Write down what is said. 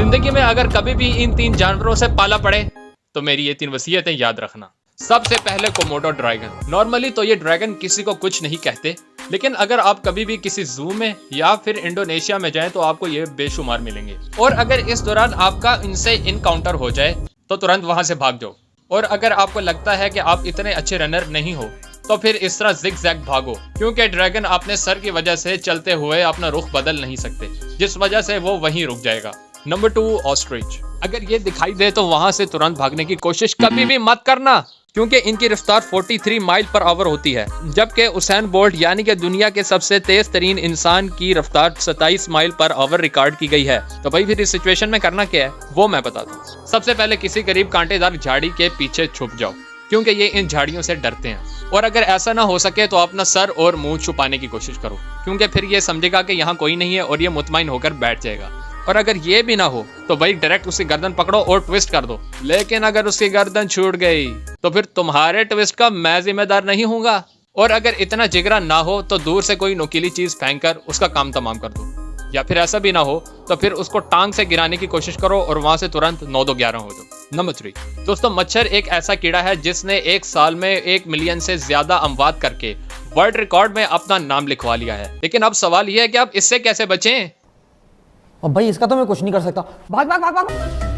जिंदगी में अगर कभी भी इन 3 जानवरों से पाला पड़े तो मेरी ये 3 वसीयतें याद रखना। सबसे पहले कोमोडो ड्रैगन। नॉर्मली तो ये ड्रैगन किसी को कुछ नहीं कहते, लेकिन अगर आप कभी भी किसी जू में या फिर इंडोनेशिया में जाएं तो आपको ये बेशुमार मिलेंगे। और अगर इस दौरान आपका इनसे इनकाउंटर हो जाए तो तुरंत वहां से भाग जाओ। और अगर आपको लगता है कि आप इतने अच्छे रनर नहीं हो तो फिर इस तरह जिग जैग भागो, क्योंकि ड्रैगन अपने सर की वजह से चलते हुए अपना रुख बदल नहीं सकते, जिस वजह से वो वहीं रुक जाएगा। Number 2, ostrich. अगर ये दिखाई दे तो वहां से तुरंत भागने की कोशिश कभी भी मत करना, क्योंकि इनकी रफ्तार 43 माइल पर आवर होती है, जबकि उसेन बोल्ट यानी कि दुनिया के सबसे तेज तरीन इंसान की रफ्तार 27 माइल पर आवर रिकॉर्ड की गई है। तो भाई फिर इस सिचुएशन में करना क्या है वो मैं बता दूं। सबसे पहले किसी करीब कांटेदार झाड़ी के पीछे छुप जाओ, क्योंकि ये इन झाड़ियों से डरते हैं। और अगर ऐसा ना हो सके तो अपना सर और मुंह छुपाने की कोशिश करो, क्योंकि फिर ये समझेगा कि यहाँ कोई नहीं है और ये मुतमईन होकर बैठ जाएगा। और अगर ये भी ना हो तो भाई डायरेक्ट उसकी गर्दन पकड़ो और ट्विस्ट कर दो। लेकिन अगर उसकी गर्दन छूट गई तो फिर तुम्हारे ट्विस्ट का मैं जिम्मेदार नहीं हूँगा। और अगर इतना जिगरा ना हो तो दूर से कोई नुकीली चीज फेंक कर उसका काम तमाम कर दो, या फिर ऐसा भी ना हो तो फिर उसको टांग से गिराने की कोशिश करो और वहां से तुरंत 9-2-11 हो जाओ। नंबर 3 दोस्तों, मच्छर एक ऐसा कीड़ा है जिसने एक साल में 1 मिलियन से ज्यादा अमवात करके वर्ल्ड रिकॉर्ड में अपना नाम लिखवा लिया है। लेकिन अब सवाल यह है कि आप इससे कैसे बचें। और भाई इसका तो मैं कुछ नहीं कर सकता। भाग भाग भाग भाग।